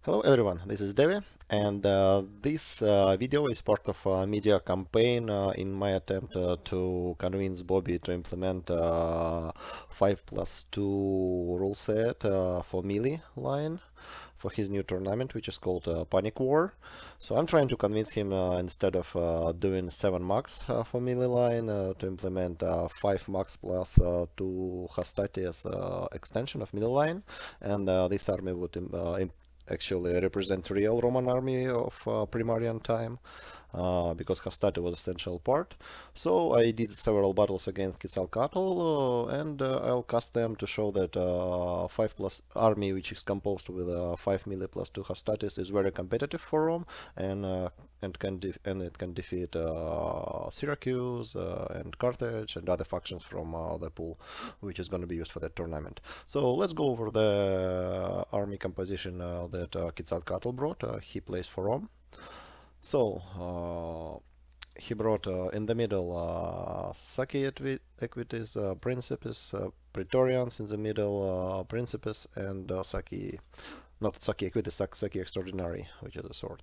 Hello everyone, this is Devi, and this video is part of a media campaign in my attempt to convince Bobby to implement 5+2 rule set for melee line for his new tournament, which is called Panic War. So I'm trying to convince him instead of doing 7 max for melee line to implement 5 max plus 2 Hastati as extension of melee line, and this army would actually represent real Roman army of Primarian time because Hastati was essential part. So I did several battles against Quetzalcoatl and I'll cast them to show that 5 plus army which is composed with 5 melee plus 2 Hastatis is very competitive for Rome and it can defeat Syracuse and Carthage and other factions from the pool which is going to be used for that tournament. So let's go over the army composition that Quetzalcoatl brought. He plays for Rome. So he brought in the middle Saki equities, Principes, Praetorians in the middle, Principes, and Saki, not Saki equities, Saki extraordinary, which is a sword.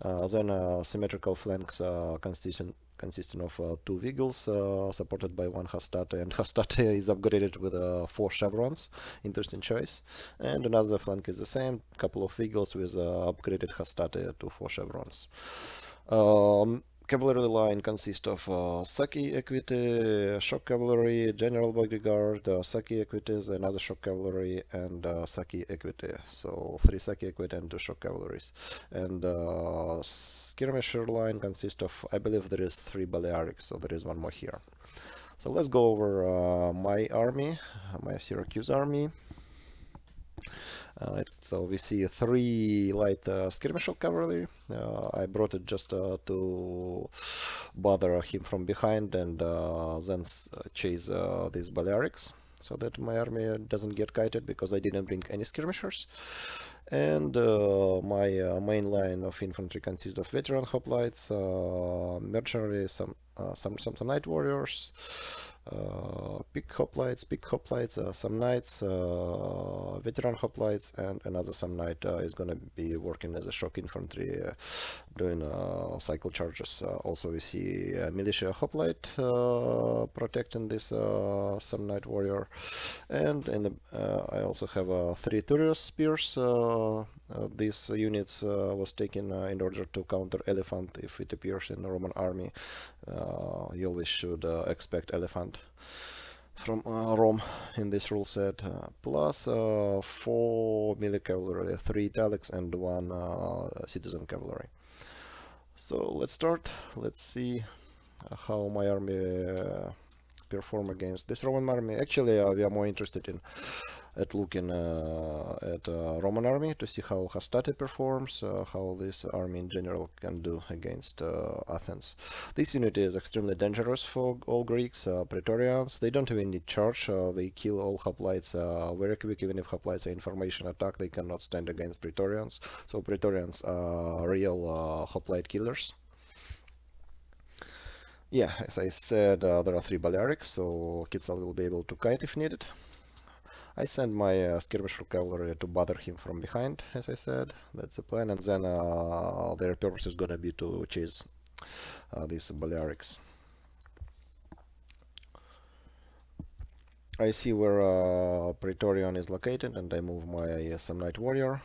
Then symmetrical flanks consisting of 2 Vigils supported by 1 Hastati, and Hastati is upgraded with 4 chevrons. Interesting choice. And another flank is the same, couple of Vigils with upgraded Hastati to 4 chevrons. Cavalry line consists of Saki equity, shock cavalry, general bodyguard, Saki equities, another shock cavalry, and Saki equity. So 3 Saki equity and 2 shock cavalries. And skirmisher line consists of, I believe there is 3 Balearics, so there is one more here. So let's go over my army, my Syracuse army. So we see 3 light skirmisher cavalry. I brought it just to bother him from behind and then chase these Balearics so that my army doesn't get kited because I didn't bring any skirmishers. And my main line of infantry consists of veteran hoplites, mercenaries, some night warriors, big hoplites, some knights, veteran hoplites, and another some knight is going to be working as a shock infantry doing cycle charges. Also we see militia hoplite protecting this some knight warrior, and I also have 3 Turios spears. These units was taken in order to counter elephant if it appears in the Roman army. You always should expect elephant from Rome in this rule set, plus 4 melee cavalry, 3 italics, and 1 citizen cavalry. So let's start. Let's see how my army perform against this Roman army. Actually, we are more interested in looking at Roman army to see how Hastati performs, how this army in general can do against Athens. This unit is extremely dangerous for all Greeks, Praetorians. They don't even need charge. They kill all hoplites very quick. Even if hoplites are in formation attack, they cannot stand against Praetorians. So Praetorians are real hoplite killers. Yeah, as I said, there are 3 Balearics, so Quetzal will be able to kite if needed. I send my skirmisher cavalry to bother him from behind, as I said. That's the plan, and then their purpose is gonna be to chase these Balearics. I see where Praetorian is located, and I move my some Knight Warrior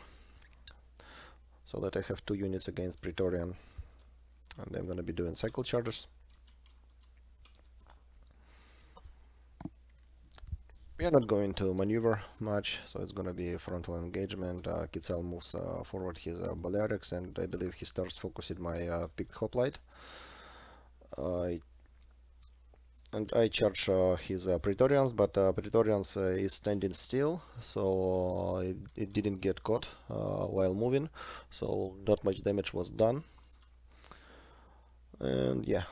so that I have 2 units against Praetorian, and I'm gonna be doing cycle charges. We are not going to maneuver much, so it's going to be a frontal engagement. Quetzal moves forward his Balearics, and I believe he starts focusing my picked hoplite. And I charge his Praetorians, but Praetorians is standing still, so it didn't get caught while moving, so not much damage was done. And yeah,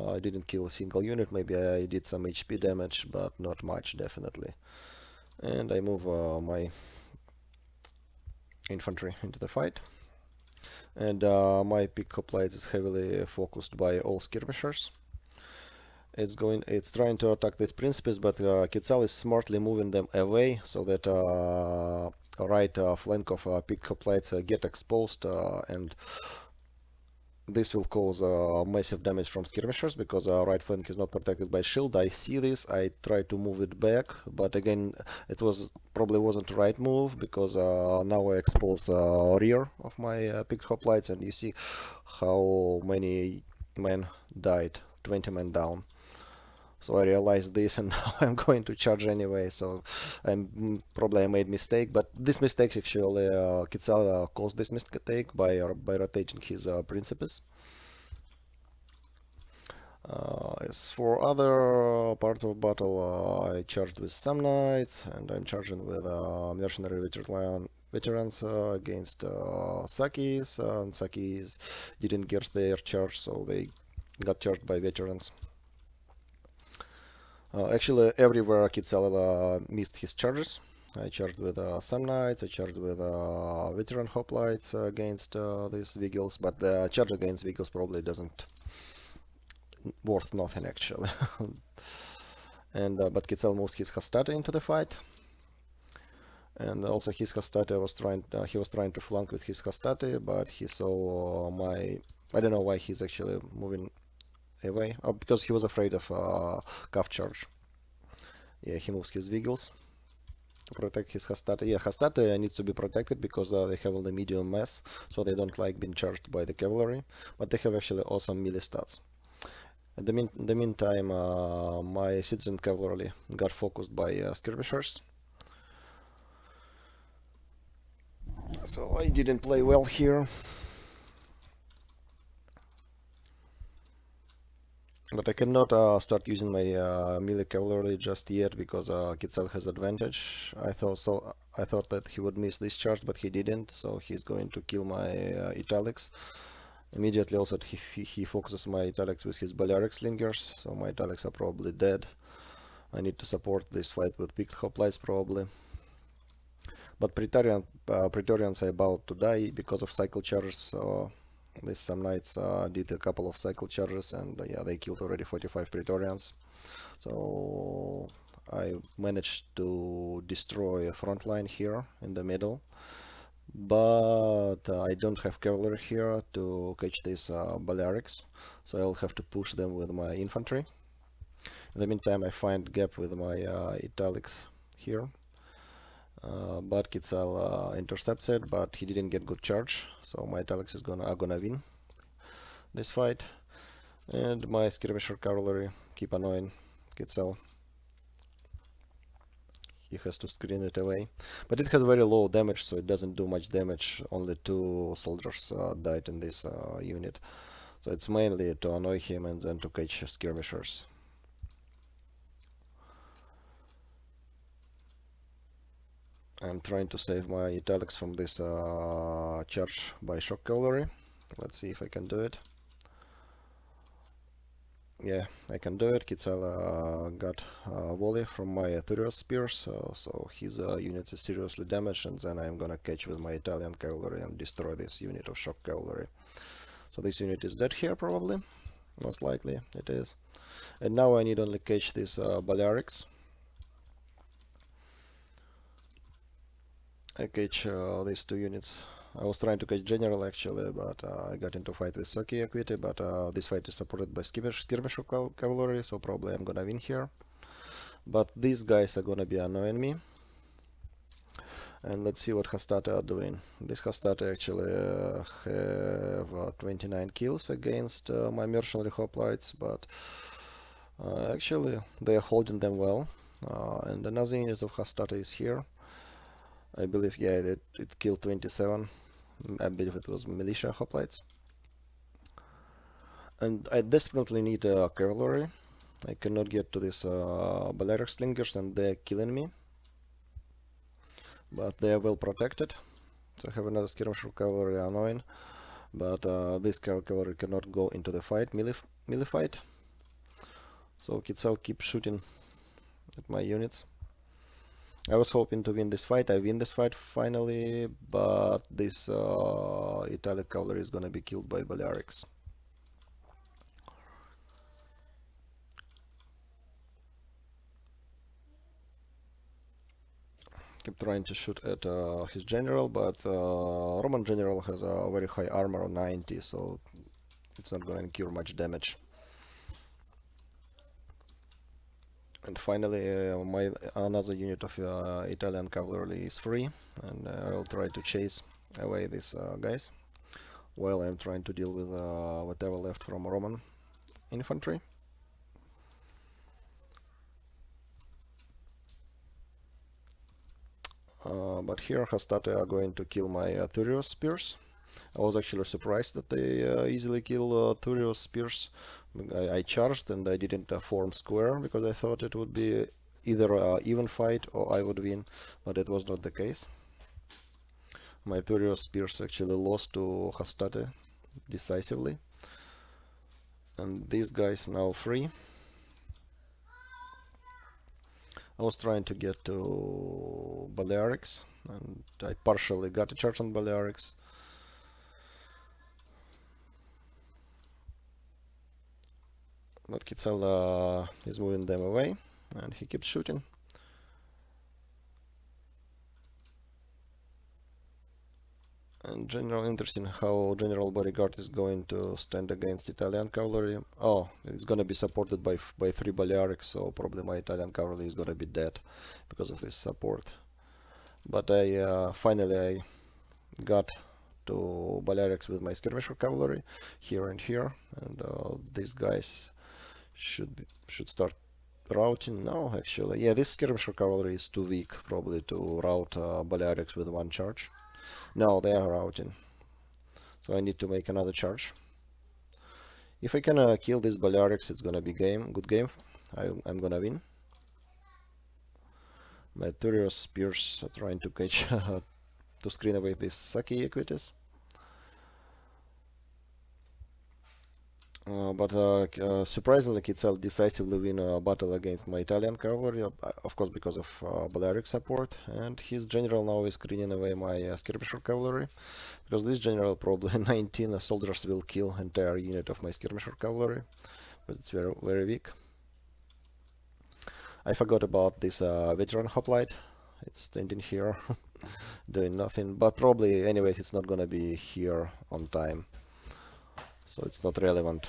I didn't kill a single unit. Maybe I did some HP damage, but not much, definitely. And I move my infantry into the fight. And my pick hoplite is heavily focused by all skirmishers. It's trying to attack these principes, but Quetzal is smartly moving them away so that right flank of picked hoplites get exposed, and this will cause massive damage from skirmishers because our right flank is not protected by shield. I see this, I try to move it back, but again, it was probably wasn't the right move because now I expose rear of my picked hoplites, and you see how many men died, 20 men down. So I realized this, and now I'm going to charge anyway. So probably I made mistake, but this mistake actually Quetzal caused this mistake by rotating his principes. As for other parts of battle, I charged with some knights, and I'm charging with mercenary veterans against Sakis, and Sakis didn't get their charge, so they got charged by veterans. Actually, everywhere Quetzal missed his charges. I charged with some knights, I charged with veteran hoplites against these Vigils, but the charge against Vigils probably doesn't worth nothing actually. And but Quetzal moves his Hastata into the fight, and also his Hastata was trying he was trying to flank with his Hastata, but he saw my I don't know why he's actually moving away. Oh, because he was afraid of calf charge. Yeah, he moves his Vigils to protect his Hastata. Yeah, Hastata needs to be protected because they have all the medium mass, so they don't like being charged by the cavalry, but they have actually awesome melee stats. In the meantime, my citizen cavalry got focused by skirmishers, so I didn't play well here. But I cannot start using my melee cavalry just yet because Quetzal has advantage. I thought that he would miss this charge, but he didn't. So he's going to kill my italics. Immediately, also he focuses my italics with his Balearic slingers. So my italics are probably dead. I need to support this fight with picked hoplites probably. But Praetorians are about to die because of cycle charges. So some knights did a couple of cycle charges, and yeah, they killed already 45 Praetorians. So I managed to destroy a front line here in the middle, but I don't have cavalry here to catch these Balearics, so I'll have to push them with my infantry. In the meantime, I find gap with my italics here. But Quetzal intercepts it, but he didn't get good charge, so my italics are gonna win this fight. And my skirmisher cavalry keep annoying Quetzal. He has to screen it away. But it has very low damage, so it doesn't do much damage. Only 2 soldiers died in this unit. So it's mainly to annoy him and then to catch skirmishers. I'm trying to save my italics from this charge by shock cavalry. Let's see if I can do it. Yeah, I can do it. Quetzal got a volley from my Thurios spears, so his unit is seriously damaged, and then I'm gonna catch with my Italian cavalry and destroy this unit of shock cavalry. So this unit is dead here probably, most likely it is. And now I need only catch these Balearics. I catch these 2 units. I was trying to catch General actually, but I got into fight with Saki Equity, but this fight is supported by skirmisher cavalry, so probably I'm gonna win here. But these guys are gonna be annoying me. And let's see what Hastata are doing. This Hastata actually have 29 kills against my mercenary hoplites, but actually they are holding them well. And another unit of Hastata is here. I believe, yeah, it killed 27. I believe it was militia hoplites. And I desperately need cavalry. I cannot get to these Balearic slingers, and they're killing me. But they are well protected. So I have another skirmisher cavalry annoying. But this cavalry cannot go into the fight, melee fight. So Quetzal keeps shooting at my units. I was hoping to win this fight. I win this fight finally, but this Italic cavalry is gonna be killed by Balearics. Keep trying to shoot at his general, but Roman general has a very high armor of 90, so it's not going to incur much damage. And finally, my another unit of Italian cavalry is free, and I'll try to chase away these guys while I'm trying to deal with whatever left from Roman infantry. But here Hastati are going to kill my Thurios spears. I was actually surprised that they easily kill Thurios spears. I charged and I didn't form square because I thought it would be either an even fight or I would win, but it was not the case. My Thurios spears actually lost to Hastati decisively. And these guys now free. I was trying to get to Balearics, and I partially got a charge on Balearics. But Kitzel is moving them away, and he keeps shooting. And interesting how General Bodyguard is going to stand against Italian cavalry. Oh, it's gonna be supported by 3 Balearics, so probably my Italian cavalry is gonna be dead because of this support. But I finally got to Balearics with my skirmisher cavalry here and here, and these guys should start routing. No, actually, yeah, this skirmisher cavalry is too weak probably to rout Balearics with one charge. No, they are routing, so I need to make another charge. If I can kill these Balearics, it's gonna be good game. I'm gonna win. My Thurios spears are trying to catch to screen away these Saki equities. But surprisingly, Kitzel decisively win a battle against my Italian cavalry, of course because of Balearic support, and his general now is screening away my skirmisher cavalry, because this general probably 19 soldiers will kill entire unit of my skirmisher cavalry, but it's very, very weak. I forgot about this veteran hoplite. It's standing here doing nothing, but probably anyways it's not gonna be here on time, so it's not relevant.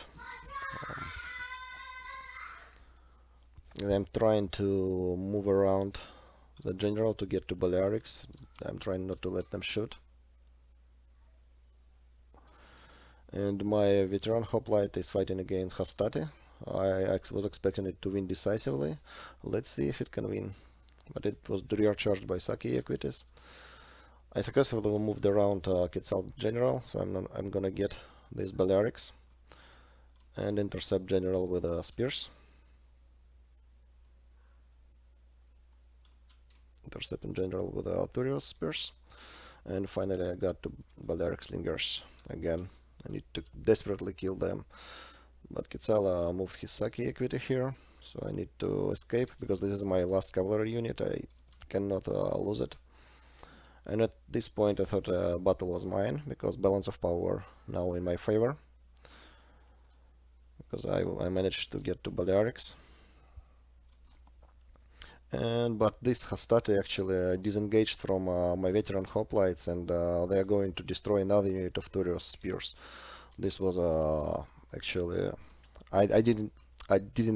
I'm trying to move around the general to get to Balearics. I'm trying not to let them shoot. And my veteran hoplite is fighting against Hastati. I was expecting it to win decisively. Let's see if it can win. But it was rear charged by Saki equities. I successfully moved around Quetzal general, so I'm gonna get these Balearics and intercept general with spears. Intercepting general with Thurios spears. And finally I got to Balearic slingers again. I need to desperately kill them. But Quetzal moved his Saki equity here, so I need to escape because this is my last cavalry unit. I cannot lose it. And at this point I thought battle was mine because balance of power now in my favor. Because I managed to get to Balearics. But this Hastati actually disengaged from my veteran hoplites, and they are going to destroy another unit of Thurios spears. This was actually I didn't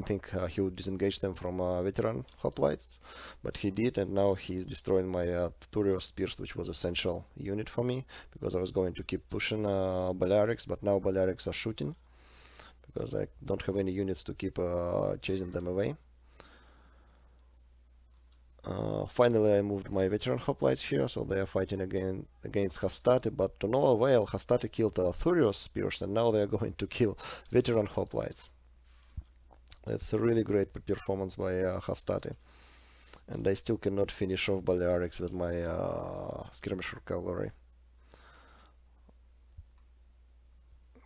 think he would disengage them from veteran hoplites, but he did, and now he's destroying my Thurios spears, which was essential unit for me because I was going to keep pushing Balearics, but now Balearics are shooting because I don't have any units to keep chasing them away. Finally, I moved my veteran hoplites here, so they are fighting again against Hastati, but to no avail. Hastati killed Thurios spears, and now they are going to kill veteran hoplites. That's a really great performance by Hastati. And I still cannot finish off Balearics with my skirmisher cavalry.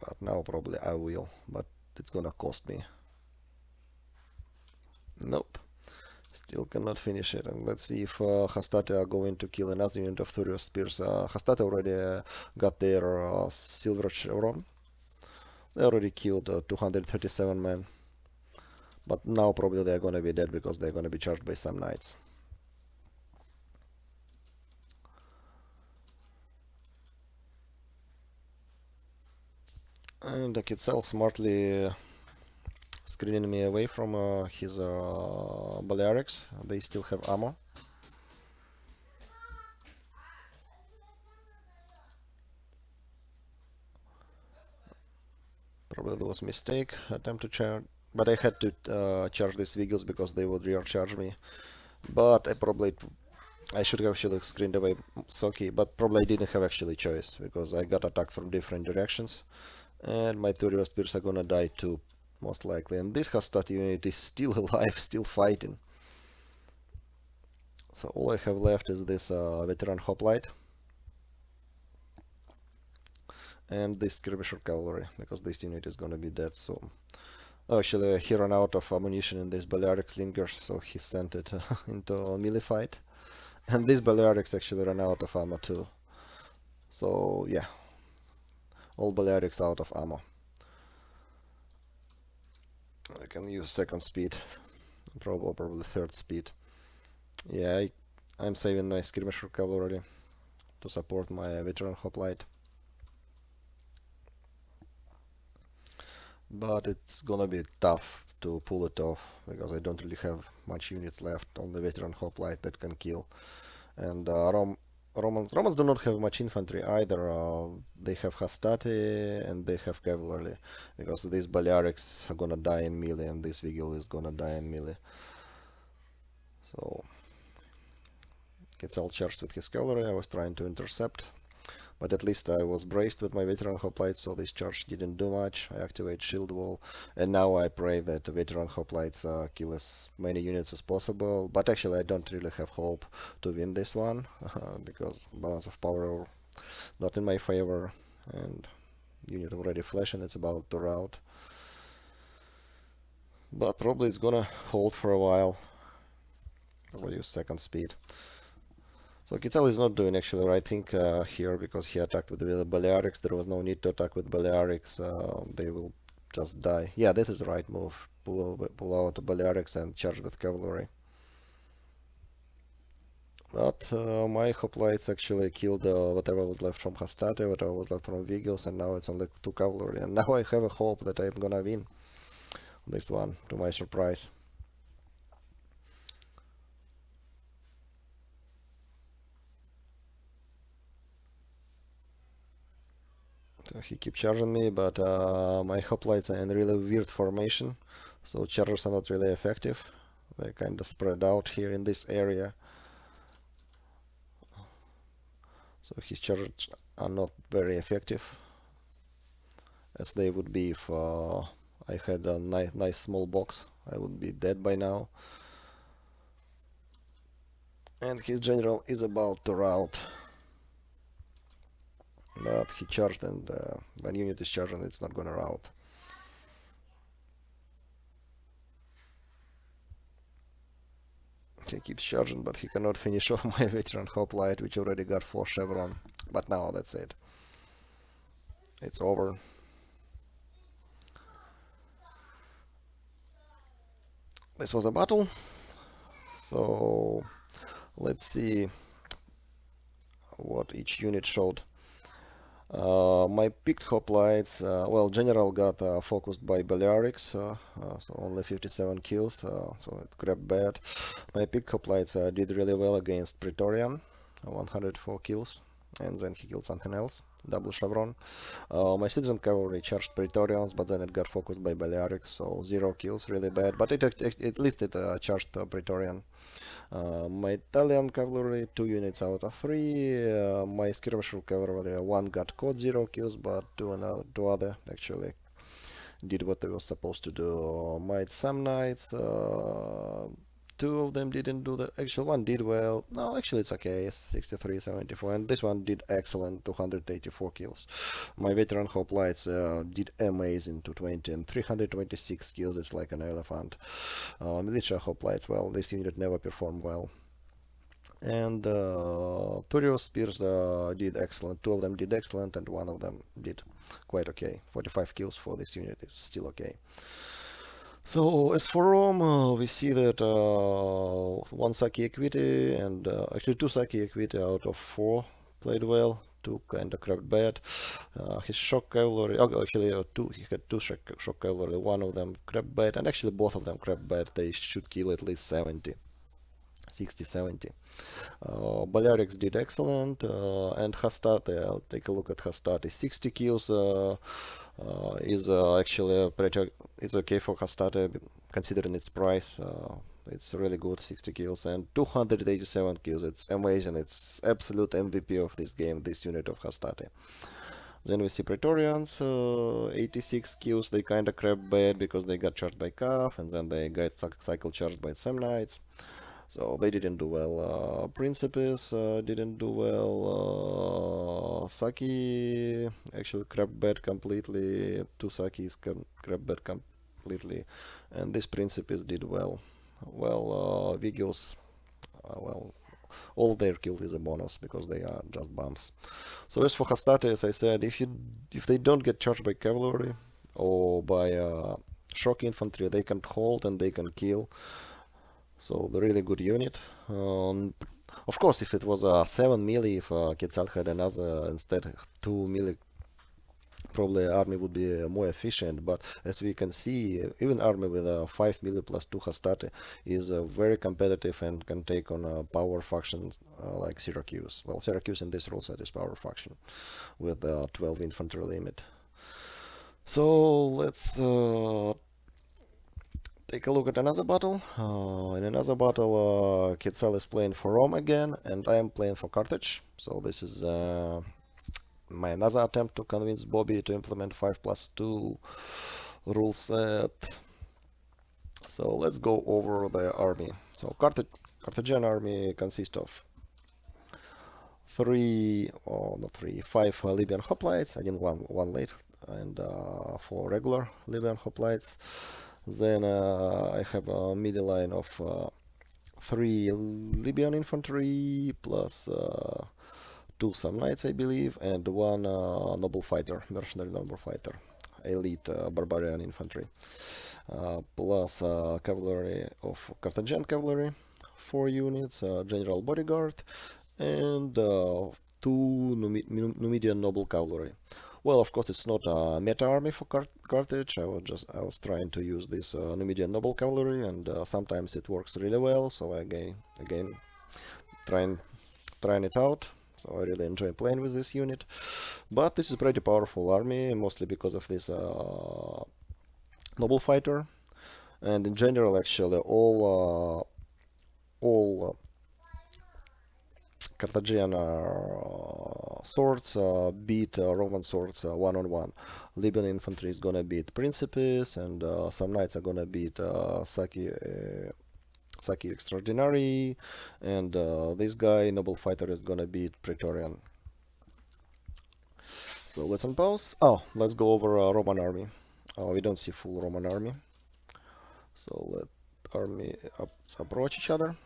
But now probably I will, but it's gonna cost me. Nope. Still cannot finish it. And let's see if Hastati are going to kill another unit of Thurios spears. Hastati already got their silver chevron. They already killed 237 men. But now probably they're gonna be dead because they're gonna be charged by some knights. And the Quetzal smartly screening me away from his Balearics. They still have ammo. Probably there was a mistake, attempt to charge, but I had to charge these Wiggles because they would rear charge me. But I should have actually screened away Soki, but probably I didn't have actually choice because I got attacked from different directions, and my 30 spears are gonna die too, most likely. And this Hastati unit is still alive, still fighting. So all I have left is this veteran hoplite and this skirmisher cavalry because this unit is gonna be dead soon. Oh, actually, he ran out of ammunition in this Balearic slingers, so he sent it into a melee fight. And these Balearics actually ran out of ammo too. So yeah, all Balearics out of ammo. I can use second speed, probably third speed. Yeah, I'm saving my skirmisher cavalry to support my veteran hoplite. But it's gonna be tough to pull it off because I don't really have much units left on the veteran hoplite that can kill. And Romans do not have much infantry either. They have hastati and they have cavalry because these Balearics are gonna die in melee and this Vigil is gonna die in melee. So Quetzal charged with his cavalry. I was trying to intercept, but at least I was braced with my veteran hoplites, so this charge didn't do much. I activate shield wall, and now I pray that the veteran hoplites kill as many units as possible. But actually, I don't really have hope to win this one because balance of power not in my favor, and unit already flashing. It's about to rout, but probably it's gonna hold for a while. I'll use second speed. So Quetzal is not doing actually the right thing here because he attacked with the Balearics. There was no need to attack with Balearics. They will just die. Yeah, that is the right move. Pull out the Balearics and charge with cavalry. But my hoplites actually killed whatever was left from Hastati, whatever was left from Vigils, and now it's only two cavalry. And now I have a hope that I'm gonna win this one, to my surprise. So he keeps charging me, but my hoplites are in really weird formation, so chargers are not really effective. They kind of spread out here in this area, so his chargers are not very effective, as they would be if I had a nice small box. I would be dead by now. And his general is about to rout, but he charged, and when unit is charging, it's not gonna rout. He keeps charging, but he cannot finish off my veteran hoplite, which already got 4 chevron. But now that's it. It's over. This was a battle. So let's see what each unit showed. My picked hoplites, well, General got focused by Balearics, so only 57 kills, so it grabbed bad. My picked hoplites did really well against Praetorian, 104 kills, and then he killed something else, double chevron. My citizen cavalry charged Praetorians, but then it got focused by Balearics, so 0 kills, really bad, but at least it charged Praetorian. My Italian cavalry, 2 units out of 3. My skirmisher cavalry, 1 got caught, 0 kills, but 2 other actually did what they were supposed to do. My Samnites, 2 of them didn't do the actual one did well. No, actually it's okay, 63, 74, and this one did excellent, 284 kills. My veteran hoplites did amazing, 220 and 326 kills. It's like an elephant. Militia hoplites, well, this unit never performed well. And Turios Spears did excellent. 2 of them did excellent, and 1 of them did quite okay. 45 kills for this unit is still okay. So as for Rome, we see that 1 Saki equity and actually 2 Saki equity out of 4 played well. Two kind of cracked bad. His shock cavalry, oh, actually he had two shock cavalry. One of them cracked bad, and actually both of them cracked bad. They should kill at least 70, 60, 70. Balearics did excellent, and Hastati, I'll take a look at Hastati. 60 kills is actually pretty, it's okay for Hastati considering its price. It's really good, 60 kills and 287 kills. It's amazing. It's absolute MVP of this game, this unit of Hastati. Then we see Praetorians, 86 kills. They kinda crap bad because they got charged by Calf, and then they got cycle charged by Samnites. So they didn't do well. Principes didn't do well. Saki actually crap bad completely. Two Sakis crap bad completely, and these Principes did well. Well, Vigils, well, all their kill is a bonus because they are just bumps. So as for Hastati, as I said, if they don't get charged by cavalry or by shock infantry, they can hold and they can kill. So the really good unit. Of course, if it was a 7 melee, if Quetzal had another instead 2 melee, probably army would be more efficient. But as we can see, even army with a 5 melee plus 2 Hastati is very competitive and can take on a power faction like Syracuse. Well, Syracuse in this rule set is power faction with a 12 infantry limit. So let's take a look at another battle. In another battle, Quetzal is playing for Rome again, and I am playing for Carthage. So this is my another attempt to convince Boby to implement 5+2 rule set. So let's go over the army. So Carthaginian army consists of five Libyan hoplites. I didn't one late, and four regular Libyan hoplites. Then I have a middle line of three Libyan infantry plus two Samnites, I believe, and one noble fighter, mercenary noble fighter, elite barbarian infantry, plus cavalry of Carthaginian cavalry, 4 units, general bodyguard, and two Numidian noble cavalry. Well, of course, it's not a meta army for Carthage. I was trying to use this Numidian noble cavalry, and sometimes it works really well. So again, trying it out. So I really enjoy playing with this unit. But this is a pretty powerful army, mostly because of this noble fighter, and in general, actually, all Carthaginian swords beat Roman swords one-on-one. Libyan infantry is gonna beat Principes, and some knights are gonna beat Saki Extraordinary, and this guy, Noble Fighter, is gonna beat Praetorian. So let's unpause. Oh, let's go over Roman army. We don't see full Roman army. So let army approach each other.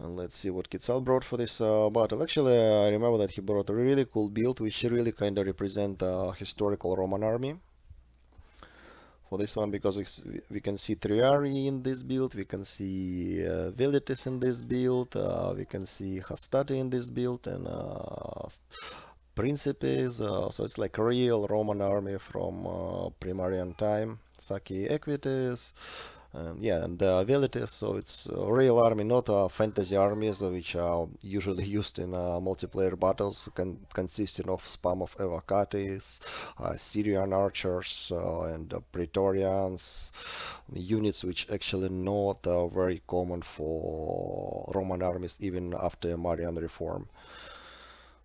And let's see what Quetzal brought for this battle. Actually, I remember that he brought a really cool build, which really kind of represent historical Roman army. For this one, because we can see Triari in this build, we can see Velitis in this build, we can see Hastati in this build, and Principes. So it's like a real Roman army from Primarian time. Saki Equites. Yeah, and the abilities, so it's a real army, not fantasy armies, which are usually used in multiplayer battles, consisting of spam of Evocatis, Syrian archers, and Praetorians, units which actually not very common for Roman armies even after Marian reform.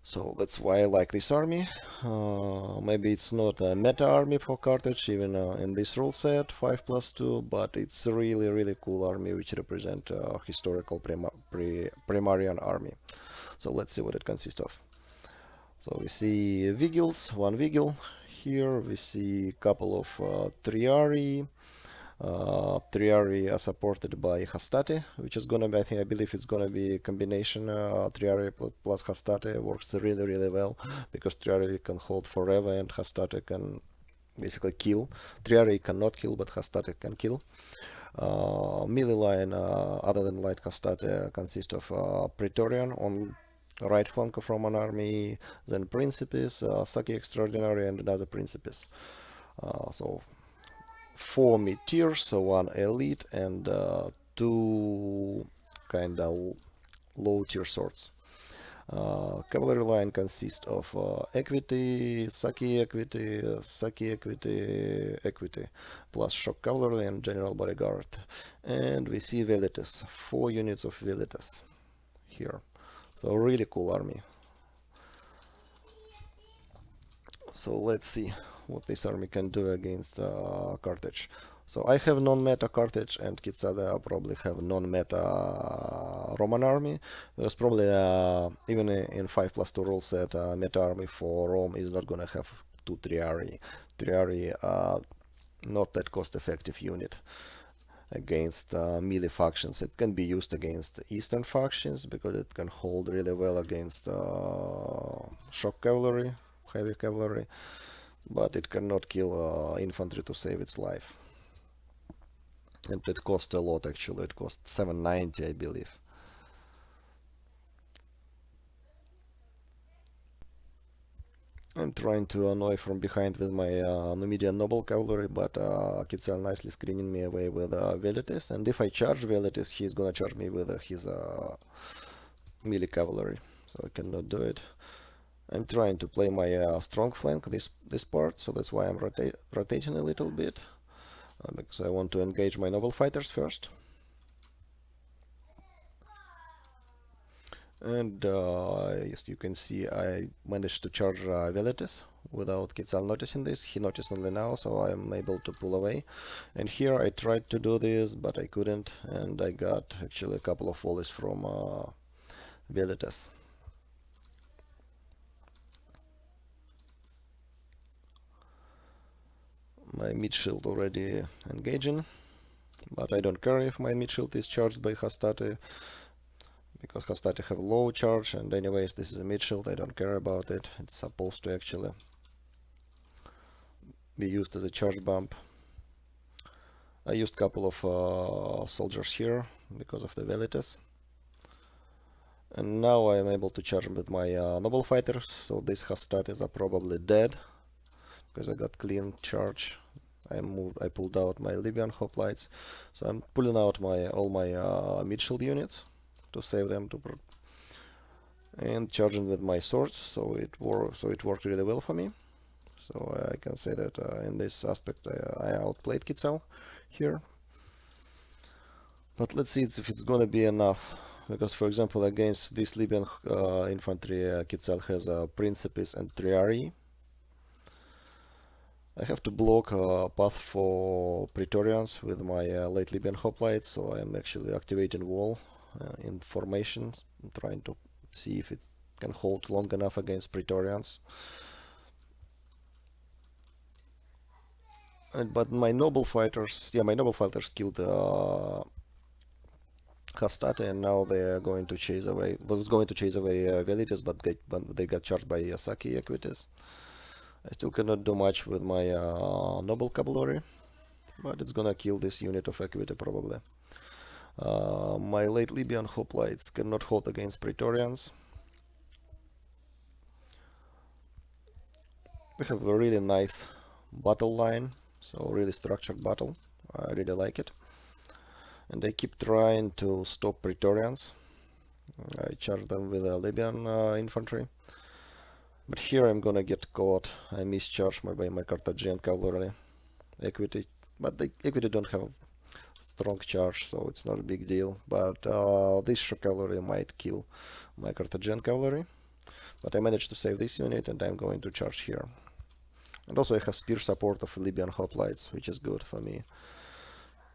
So that's why I like this army. Maybe it's not a meta army for Carthage, even in this rule set, 5+2, but it's a really, really cool army which represent historical Primarian army. So let's see what it consists of. So we see Vigils, one Vigil. Here we see a couple of Triari. Triari are supported by Hastati, which is gonna be, I believe it's gonna be a combination. Triari plus Hastati works really, really well because Triari can hold forever and Hastati can basically kill. Triari cannot kill, but Hastati can kill. Melee line, other than light Hastati, consists of Praetorian on right flank of Roman army, then Principes, Saki Extraordinary, and another Principes. So four mid-tiers, so one elite, and two kind of low-tier swords. Cavalry line consists of Saki equity, equity, plus shock cavalry and general bodyguard. And we see Velites, 4 units of Velites here. So really cool army. So let's see what this army can do against Carthage. So I have non-meta Carthage and Kitsada probably have non-meta Roman army. There's probably even in 5+2 rule set meta army for Rome is not gonna have two Triarii. Triarii are not that cost-effective unit against melee factions. It can be used against Eastern factions because it can hold really well against shock cavalry, heavy cavalry, but it cannot kill infantry to save its life. And it costs a lot actually, it costs 790 I believe. I'm trying to annoy from behind with my Numidian noble cavalry, but Kitzel nicely screening me away with Velitis, and if I charge Velitis, he's gonna charge me with his melee cavalry, so I cannot do it. I'm trying to play my strong flank this part, so that's why I'm rotating a little bit, because I want to engage my noble fighters first. And as you can see, I managed to charge Velitis without Quetzal noticing this. He noticed only now, so I'm able to pull away. And here I tried to do this, but I couldn't, and I got actually a couple of volleys from Velitis. My mid shield already engaging, but I don't care if my mid shield is charged by Hastati, because Hastati have low charge, and anyways this is a mid shield, I don't care about it. It's supposed to actually be used as a charge bump. I used a couple of soldiers here because of the Velites. And now I am able to charge with my noble fighters, so these Hastatis are probably dead because I got clean charge. I pulled out my Libyan hoplites, so I'm pulling out all my mid shield units to save them and charging with my swords. So it worked really well for me. So I can say that in this aspect I outplayed Kitzel here. But let's see if it's gonna be enough. Because, for example, against this Libyan infantry, Kitzel has Principes and Triarii. I have to block a path for Praetorians with my late Libyan hoplite, so I'm actually activating wall in formation, trying to see if it can hold long enough against Praetorians. But my noble fighters, yeah, my noble fighters killed Hastati, and now they are going to chase away. Was going to chase away Velites, but they got charged by Saki equities. I still cannot do much with my noble cavalry, but it's gonna kill this unit of equity probably. My late Libyan hoplites cannot hold against Praetorians. We have a really nice battle line, so really structured battle. I really like it. And they keep trying to stop Praetorians. I charge them with a Libyan infantry. But here I'm gonna get caught. I mischarged by my Carthaginian cavalry equity, but the equity don't have strong charge, so it's not a big deal. But this shock cavalry might kill my Carthaginian cavalry. But I managed to save this unit, and I'm going to charge here. And also I have spear support of Libyan hoplites, which is good for me.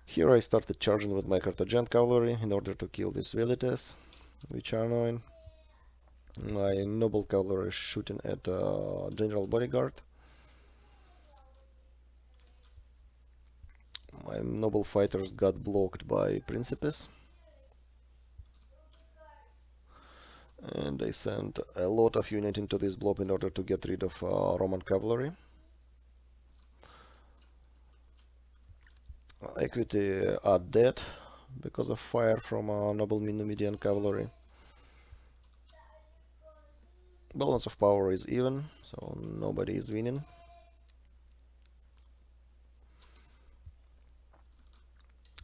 Here I started charging with my Carthaginian cavalry in order to kill these Velites, which are annoying. My noble cavalry is shooting at general bodyguard. My noble fighters got blocked by Principes. And I sent a lot of units into this blob in order to get rid of Roman cavalry. Equity are dead because of fire from noble Numidian cavalry. Balance of power is even, so nobody is winning.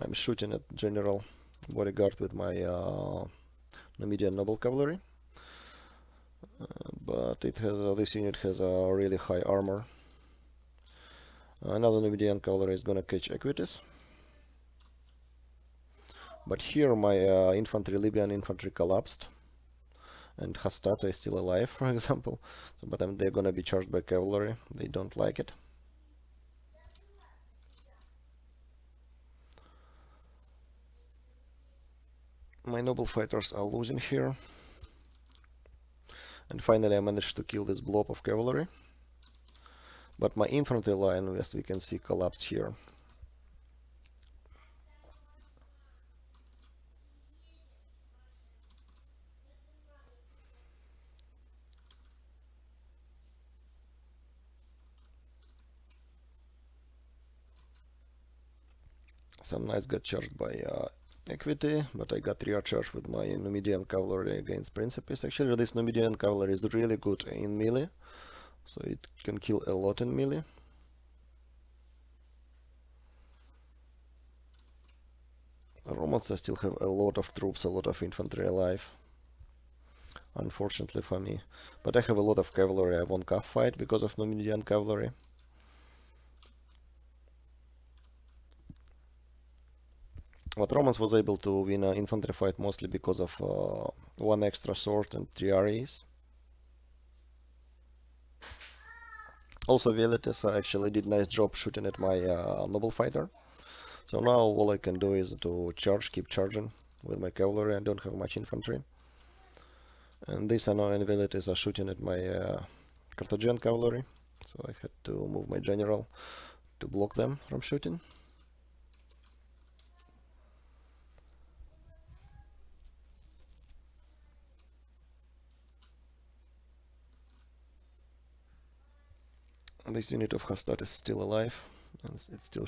I'm shooting at general bodyguard with my Numidian noble cavalry, but this unit has a really high armor. Another Numidian cavalry is gonna catch equities, but here my Libyan infantry collapsed, and Hastata is still alive, for example. But they're gonna be charged by cavalry. They don't like it. My noble fighters are losing here. And finally I managed to kill this blob of cavalry. But my infantry line, as we can see, collapsed here. Some knights got charged by equity, but I got rear charged with my Numidian cavalry against Principes. Actually, this Numidian cavalry is really good in melee, so it can kill a lot in melee. The Romans still have a lot of troops, a lot of infantry alive, unfortunately for me. But I have a lot of cavalry. I won calf fight because of Numidian cavalry. But Romans was able to win an infantry fight mostly because of one extra sword and 3 REs. Also, Velites actually did nice job shooting at my noble fighter. So now all I can do is to charge, keep charging with my cavalry. I don't have much infantry. And these annoying Velites are shooting at my Carthaginian cavalry. So I had to move my general to block them from shooting. This unit of Hastad is still alive, and it still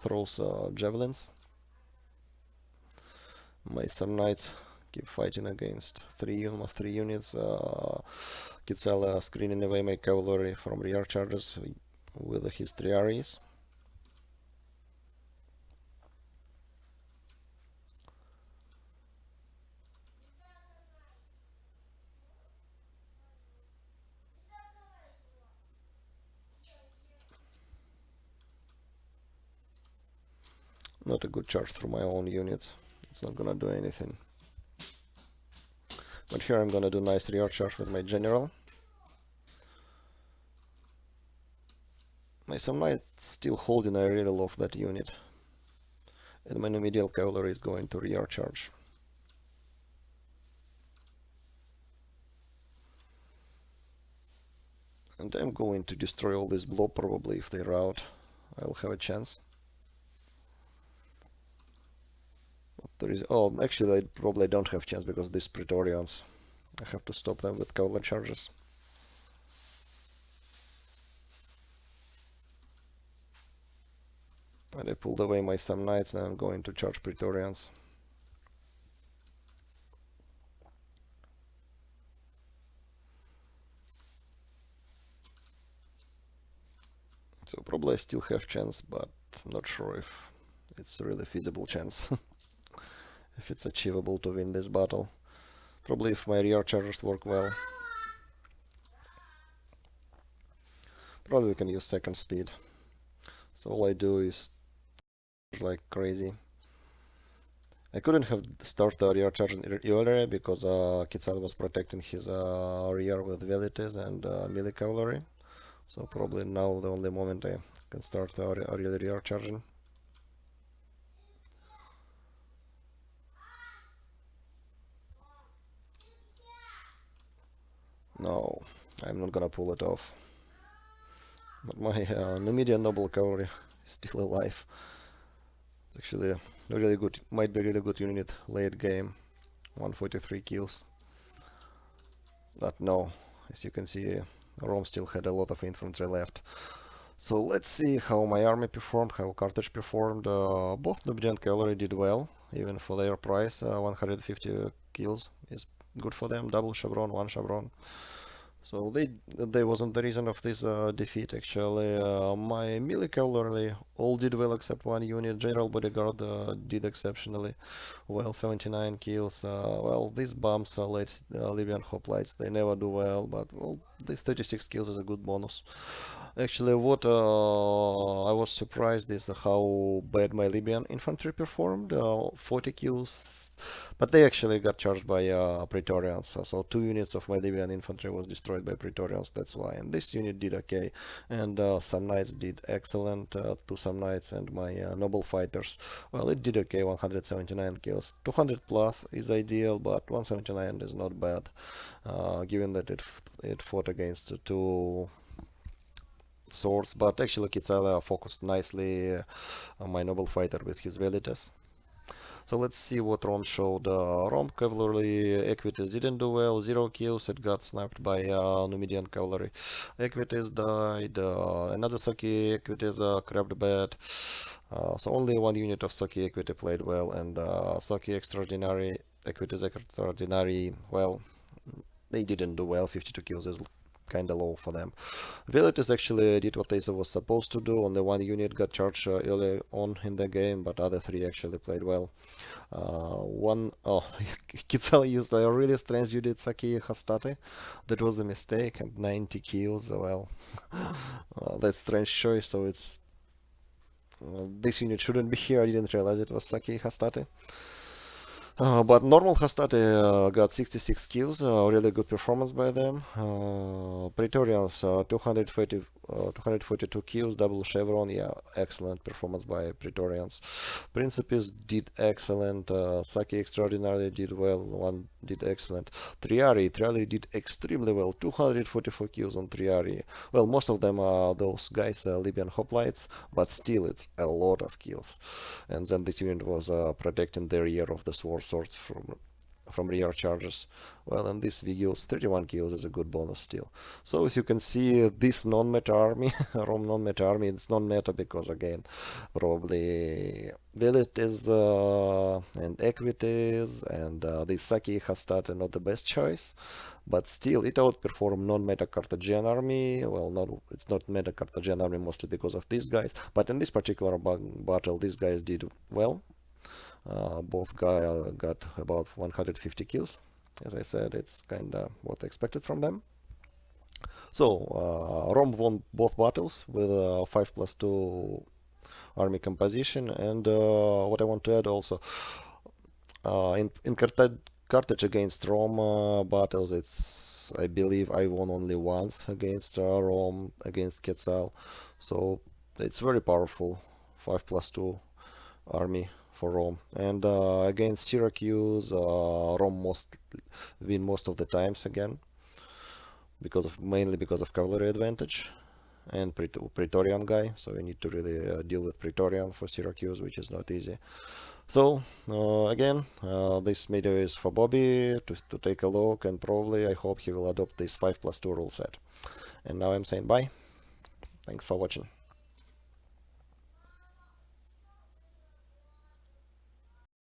throws javelins. My Sun Knights keep fighting against almost three units. Kitsala screening away my cavalry from rear charges with his 3 REs. Not a good charge through my own units. It's not gonna do anything. But here I'm gonna do nice rear charge with my general. My Sun Knight still holding, I really love that unit. And my Numidial cavalry is going to rear charge. And I'm going to destroy all this blob probably if they rout. I'll have a chance. There is, oh, actually I probably don't have chance because these Praetorians. I have to stop them with cavalry charges. And I pulled away my Sam Knights and I'm going to charge Praetorians. So probably I still have chance, but not sure if it's a really feasible chance. If it's achievable to win this battle. Probably if my rear chargers work well. Probably we can use second speed. So all I do is like crazy. I couldn't have started the rear charging earlier because Quetzal was protecting his rear with velites and melee cavalry. So probably now the only moment I can start really rear charging. No, I'm not gonna pull it off. But my Numidian noble cavalry is still alive. It's actually a really good, might be a really good unit late game. 143 kills. But no, as you can see, Rome still had a lot of infantry left. So let's see how my army performed, how Carthage performed. Both Numidian cavalry did well, even for their price. 150 kills is good for them. Double chevron, one chevron. So they wasn't the reason of this defeat actually. My melee cavalry all did well except one unit. General bodyguard did exceptionally well, 79 kills. Well, these bombs are late Libyan hoplites. They never do well, but well, this 36 kills is a good bonus. Actually, what I was surprised is how bad my Libyan infantry performed. 40 kills, but they actually got charged by Praetorians. So 2 units of my Libyan infantry was destroyed by Praetorians. That's why. And this unit did okay, and some knights did excellent. To some knights and my noble fighters. Well, it did okay. 179 kills. 200 plus is ideal, but 179 is not bad, given that it fought against two swords. But actually, Kitsala focused nicely on my noble fighter with his velitas. So let's see what Rom showed. Rom cavalry equities didn't do well, 0 kills, it got sniped by Numidian cavalry. Equities died, another Soki equities crapped bad. So only one unit of Soki equity played well, and Soki extraordinary equities extraordinary, well, they didn't do well. 52 kills is kinda low for them. Velitas actually did what they was supposed to do. Only one unit got charged early on in the game, but other three actually played well. One, oh, Kitsal used a really strange unit, Saki Hastate. That was a mistake, and 90 kills. Well, that's strange choice. So it's this unit shouldn't be here. I didn't realize it was Saki Hastate. But normal Hastati got 66 kills, really good performance by them. Praetorians 242 kills, double chevron, yeah, excellent performance by Praetorians. Principes did excellent, Saki extraordinarily did well, one did excellent. Triari did extremely well, 244 kills on Triari. Well, most of them are those guys, Libyan hoplites, but still it's a lot of kills. And then this unit was protecting the rear of the swords from rear charges. Well, and this Vigils 31 kills is a good bonus still. So as you can see, this non-meta army, Rom non-meta army, it's non-meta because again, probably abilities and equities and this Saki Hastati not the best choice. But still, it outperformed non-meta Carthaginian army. Well, not it's not meta Carthaginian army mostly because of these guys. But in this particular battle, these guys did well. Both guys got about 150 kills. As I said, it's kind of what I expected from them. So, Rome won both battles with a 5+2 army composition. And what I want to add also, in Carthage against Rome battles, it's I believe I won only once against Rome, against Quetzal. So it's very powerful, 5+2 army for Rome. And against Syracuse, Rome win most of the times again, mainly because of cavalry advantage and Praetorian guy. So we need to really deal with Praetorian for Syracuse, which is not easy. So again, this video is for Boby to take a look, and probably I hope he will adopt this 5+2 rule set. And now I'm saying bye. Thanks for watching.